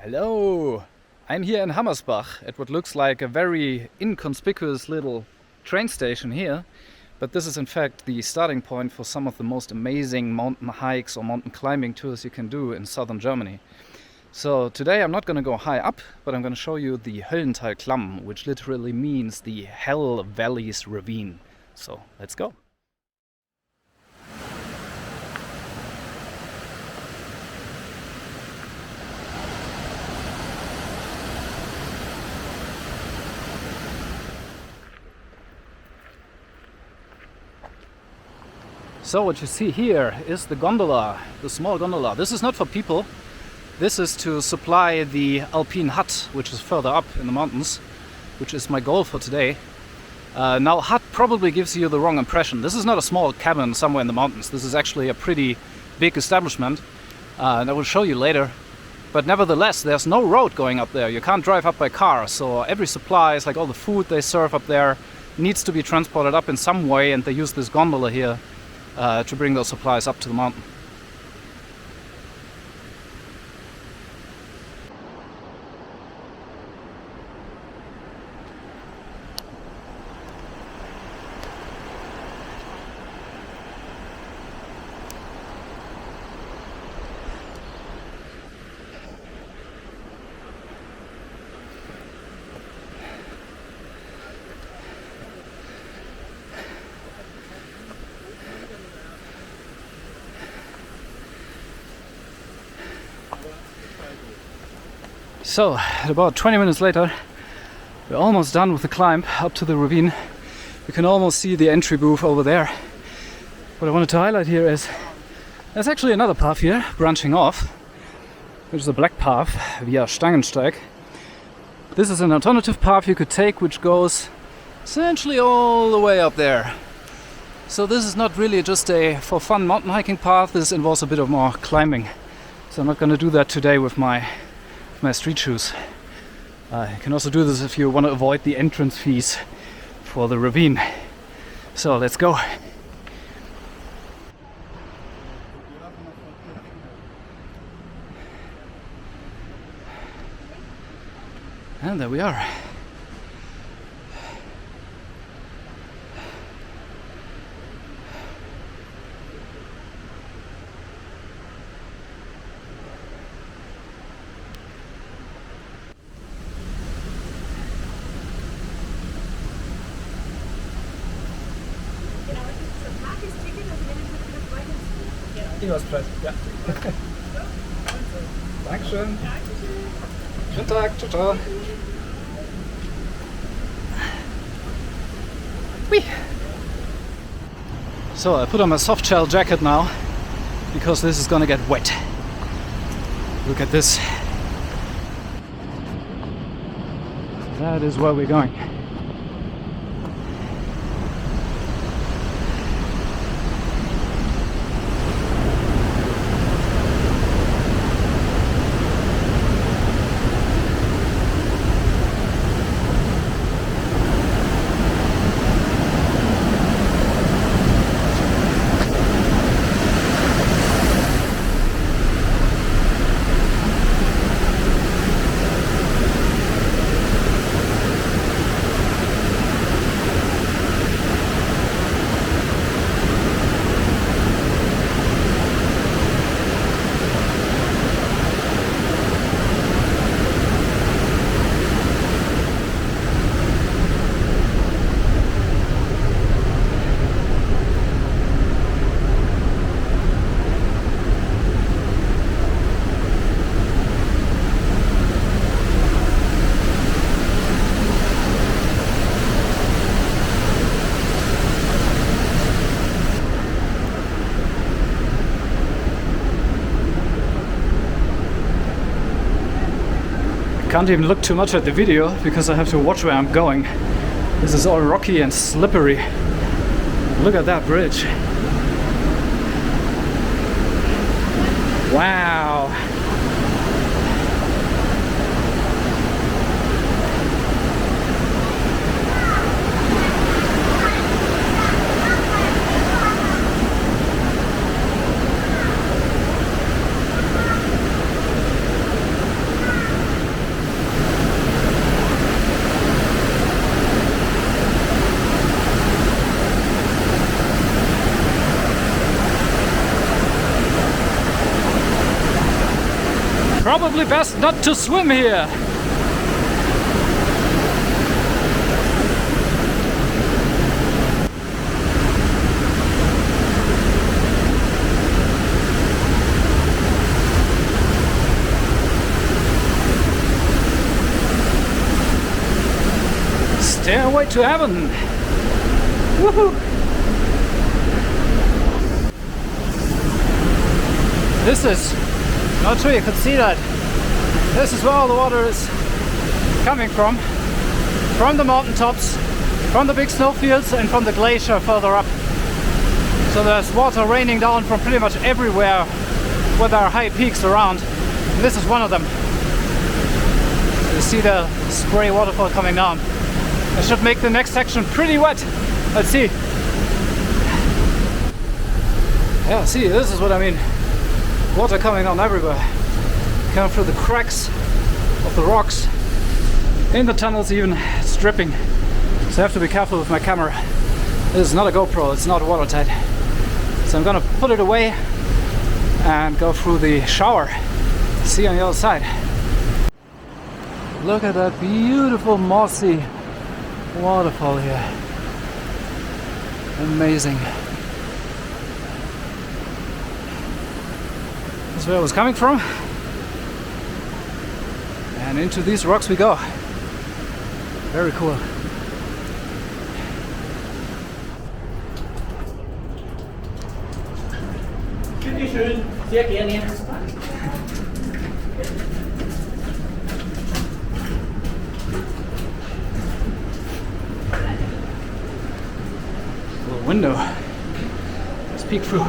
Hello! I'm here in Hammersbach at what looks like a very inconspicuous little train station here, but this is in fact the starting point for some of the most amazing mountain hikes or mountain climbing tours you can do in southern Germany. So today I'm not going to go high up, but I'm going to show you the Höllentalklamm, which literally means the Hell Valley's ravine. So let's go! So what you see here is the gondola, the small gondola. This is not for people. This is to supply the Alpine hut, which is further up in the mountains, which is my goal for today. Now hut probably gives you the wrong impression. This is not a small cabin somewhere in the mountains. This is actually a pretty big establishment, and I will show you later. But nevertheless, there's no road going up there. You can't drive up by car, so every supplies, like all the food they serve up there, needs to be transported up in some way, and they use this gondola here to bring those supplies up to the mountain. So, about 20 minutes later, we're almost done with the climb up to the ravine. You can almost see the entry booth over there. What I wanted to highlight here is there's actually another path here, branching off, which is a black path via Stangensteig. This is an alternative path you could take, which goes essentially all the way up there. So this is not really just a for fun mountain hiking path, this involves a bit of more climbing. So I'm not going to do that today with my street shoes. You can also do this if you want to avoid the entrance fees for the ravine. So let's go. And there we are. Preis. Ja. Dankeschön. Schönen Tag. Ciao, ciao. Whee. So I put on my soft shell jacket now because this is gonna get wet. Look at this. That is where we're going. Can't even look too much at the video because I have to watch where I'm going. This is all rocky and slippery. Look at that bridge. Wow. Probably best not to swim here. Stairway to heaven. Woohoo! This is, not sure you could see that. This is where all the water is coming from the mountaintops, from the big snowfields and from the glacier further up. So there's water raining down from pretty much everywhere where there are high peaks around. And this is one of them. You see the spray waterfall coming down. It should make the next section pretty wet. Let's see. Yeah, see, this is what I mean. Water coming down everywhere. Coming through the cracks of the rocks. In the tunnels even, it's dripping. So I have to be careful with my camera. This is not a GoPro, it's not watertight. So I'm gonna put it away and go through the shower. See you on the other side. Look at that beautiful mossy waterfall here. Amazing. That's where I was coming from. And into these rocks we go. Very cool. Bitteschön, sehr gerne. Little window. Let's peek through.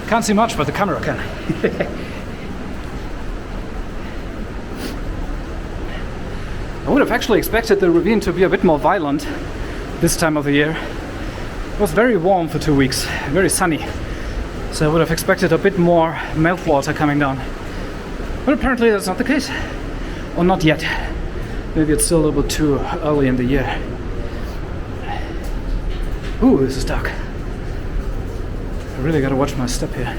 Can't see much, but the camera can. I would have actually expected the ravine to be a bit more violent this time of the year. It was very warm for 2 weeks, very sunny. So I would have expected a bit more meltwater coming down. But apparently that's not the case. Or not yet. Maybe it's still a little bit too early in the year. Ooh, this is dark. I really gotta watch my step here.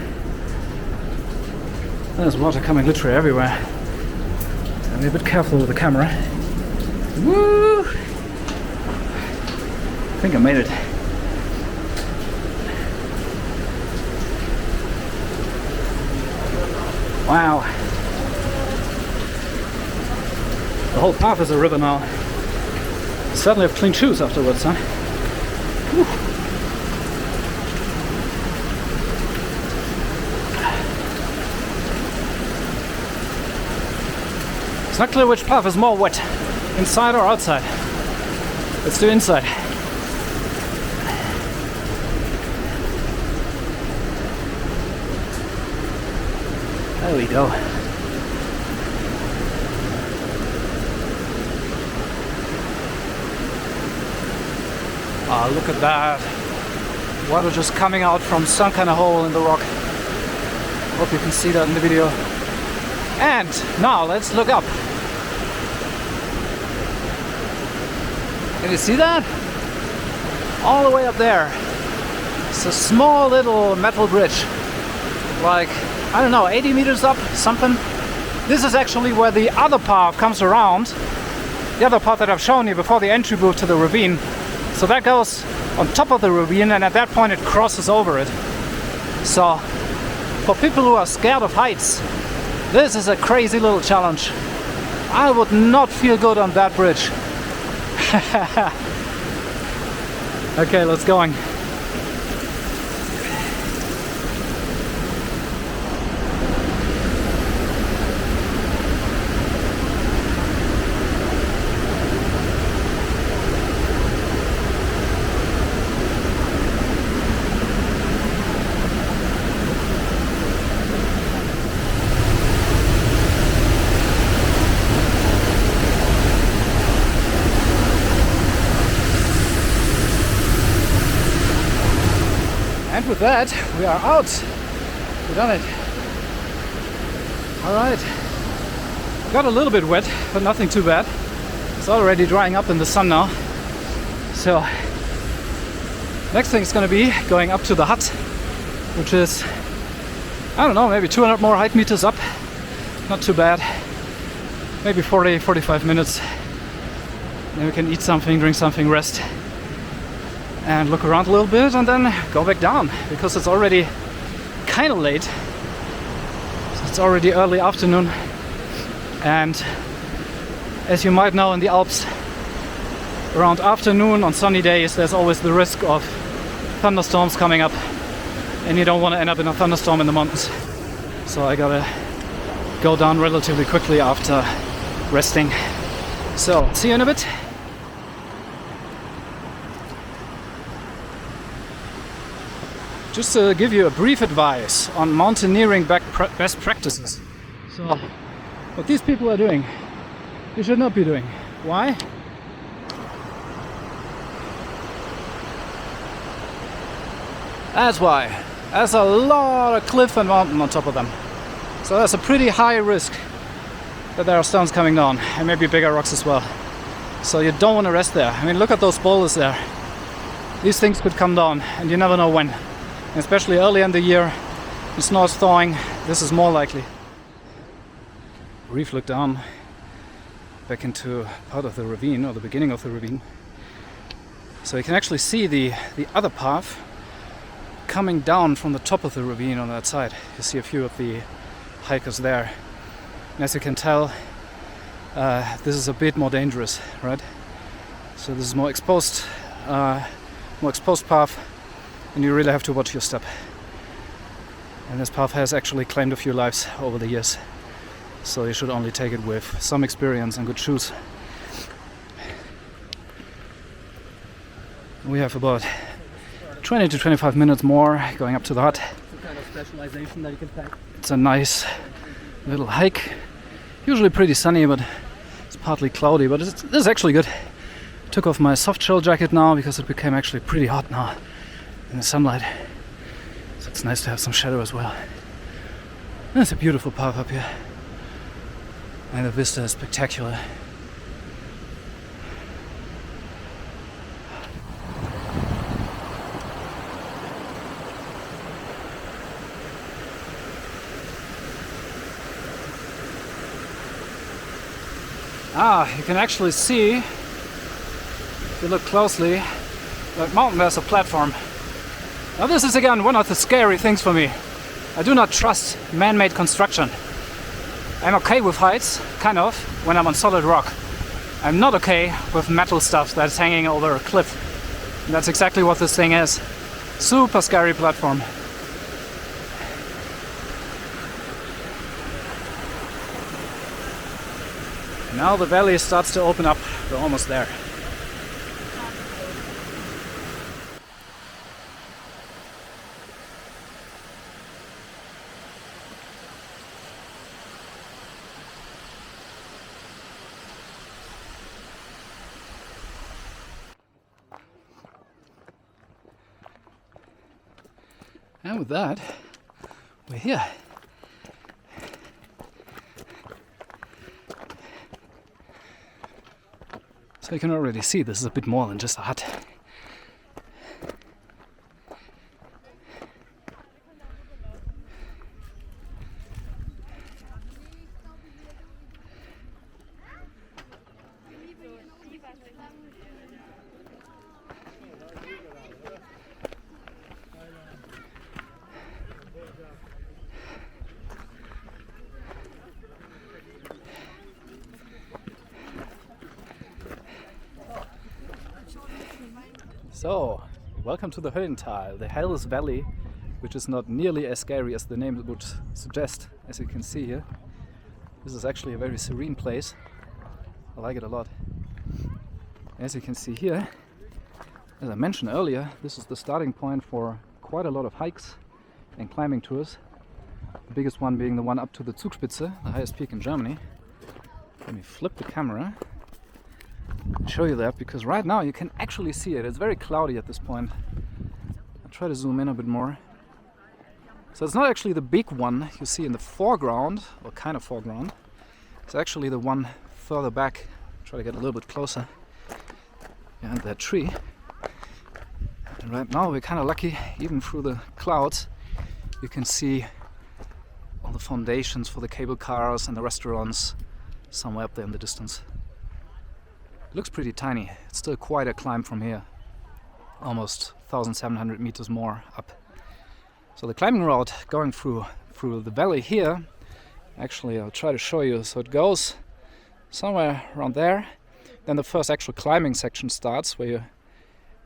There's water coming literally everywhere. I'll be a bit careful with the camera. Woo! I think I made it. Wow. The whole path is a river now. Certainly have clean shoes afterwards, huh? Whew. It's not clear which path is more wet, inside or outside. Let's do inside. There we go. Ah, look at that. Water just coming out from some kind of hole in the rock. Hope you can see that in the video. And now let's look up. Can you see that? All the way up there. It's a small little metal bridge. Like, I don't know, 80 meters up, something. This is actually where the other path comes around. The other part that I've shown you before the entry booth to the ravine. So that goes on top of the ravine, and at that point it crosses over it. So, for people who are scared of heights, this is a crazy little challenge. I would not feel good on that bridge. Okay, let's going. And with that, we are out. We've done it. Alright. Got a little bit wet, but nothing too bad. It's already drying up in the sun now. So, Next thing is going to be going up to the hut, which is, I don't know, maybe 200 more height meters up. Not too bad. Maybe 40-45 minutes. Then we can eat something, drink something, rest, and look around a little bit, and then go back down, because it's already kind of late. So it's already early afternoon, and as you might know, in the Alps, around afternoon on sunny days there's always the risk of thunderstorms coming up, and you don't want to end up in a thunderstorm in the mountains. So I gotta go down relatively quickly after resting. So, see you in a bit. Just to give you a brief advice on mountaineering best practices. So, what these people are doing, you should not be doing. Why? That's why. There's a lot of cliff and mountain on top of them. So there's a pretty high risk that there are stones coming down, and maybe bigger rocks as well. So you don't want to rest there. I mean, look at those boulders there. These things could come down, and you never know when. And especially early in the year, when snow is thawing, this is more likely. Brief look down back into part of the ravine, or the beginning of the ravine. So you can actually see the other path coming down from the top of the ravine on that side. You see a few of the hikers there. And as you can tell, this is a bit more dangerous, right? So this is more exposed path, and you really have to watch your step. And this path has actually claimed a few lives over the years, so you should only take it with some experience and good shoes. We have about 20 to 25 minutes more going up to the hut. Some kind of specialization that you can pack. It's a nice little hike. Usually pretty sunny, but it's partly cloudy, but this is actually good. Took off my soft shell jacket now because it became actually pretty hot now in the sunlight. So it's nice to have some shadow as well. It's a beautiful path up here, and the vista is spectacular. You can actually see, if you look closely, that mountain there's a platform. Now this is again one of the scary things for me. I do not trust man-made construction. I'm okay with heights, kind of, when I'm on solid rock. I'm not okay with metal stuff that's hanging over a cliff. And that's exactly what this thing is. Super scary platform. Now the valley starts to open up. We're almost there. And with that, we're here. So you can already see this is a bit more than just a hut. So, welcome to the Höllental, the Hell's Valley, which is not nearly as scary as the name would suggest, as you can see here. This is actually a very serene place. I like it a lot. As you can see here, as I mentioned earlier, this is the starting point for quite a lot of hikes and climbing tours. The biggest one being the one up to the Zugspitze, the highest peak in Germany. Let me flip the camera and show you that, because right now you can actually see it. It's very cloudy at this point. I'll try to zoom in a bit more. So it's not actually the big one you see in the foreground, or kind of foreground. It's actually the one further back. Try to get a little bit closer behind that tree. And Right now we're kind of lucky, even through the clouds you can see all the foundations for the cable cars and the restaurants somewhere up there in the distance. It looks pretty tiny. It's still quite a climb from here, almost 1,700 meters more up. So the climbing route going through the valley here, actually I'll try to show you. So it goes somewhere around there. Then the first actual climbing section starts, where you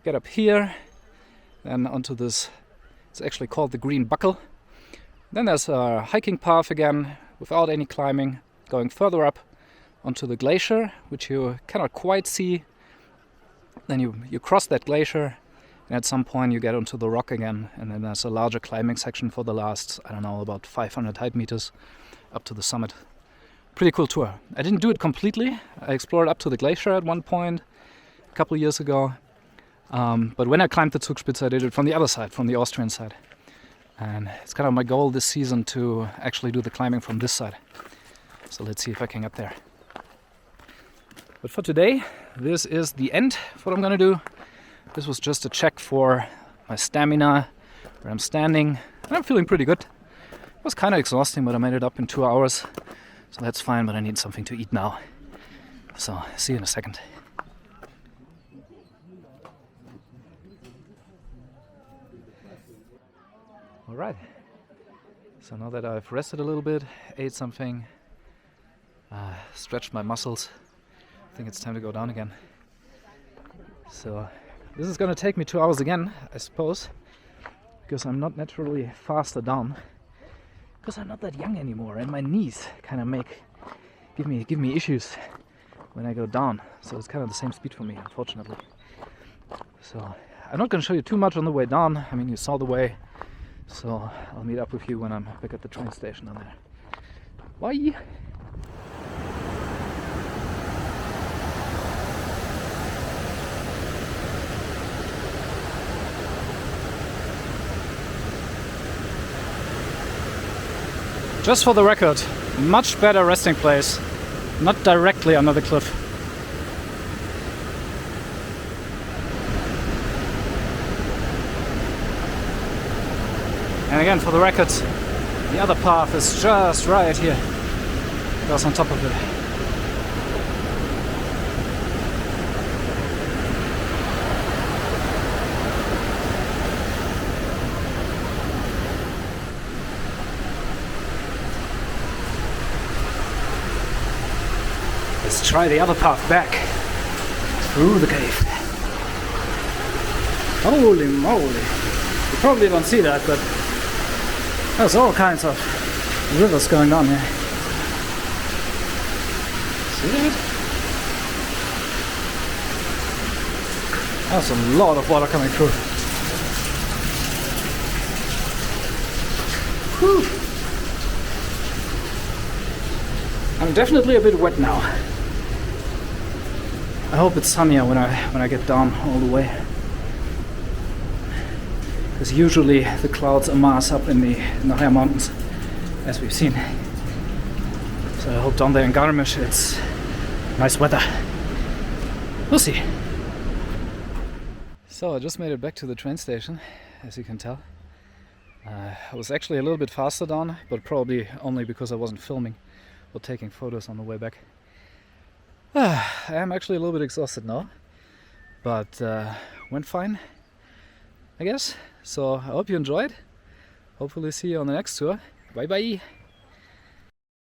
get up here, then onto this, it's actually called the Green Buckle. Then there's a hiking path again, without any climbing, going further up onto the glacier, which you cannot quite see. Then you cross that glacier, and at some point you get onto the rock again, and then there's a larger climbing section for the last, I don't know, about 500 height meters up to the summit. Pretty cool tour. I didn't do it completely. I explored up to the glacier at one point a couple of years ago. But when I climbed the Zugspitze, I did it from the other side, from the Austrian side. And it's kind of my goal this season to actually do the climbing from this side. So let's see if I can get there. But for today, this is the end of what I'm going to do. This was just a check for my stamina, where I'm standing. And I'm feeling pretty good. It was kind of exhausting, but I made it up in 2 hours. So that's fine, but I need something to eat now. So see you in a second. Alright, so now that I've rested a little bit, ate something, stretched my muscles, I think it's time to go down again. So this is going to take me 2 hours again, I suppose, because I'm not naturally faster down, because I'm not that young anymore, and my knees kind of give me issues when I go down. So it's kind of the same speed for me, unfortunately. So I'm not going to show you too much on the way down. I mean, you saw the way. So I'll meet up with you when I'm back at the train station down there. Bye! Just for the record, much better resting place, not directly under the cliff. And again, for the record, the other path is just right here. It goes on top of it. Let's try the other path back through the cave. Holy moly! You probably don't see that, but there's all kinds of rivers going on here. See that? There's a lot of water coming through. Whew. I'm definitely a bit wet now. I hope it's sunnier when I get down all the way. Because usually the clouds amass up in the higher mountains, as we've seen. So I hope down there in Garmisch it's nice weather. We'll see. So I just made it back to the train station, as you can tell. I was actually a little bit faster down, but probably only because I wasn't filming or taking photos on the way back. I am actually a little bit exhausted now, but went fine, I guess. So I hope you enjoyed. Hopefully see you on the next tour. Bye bye!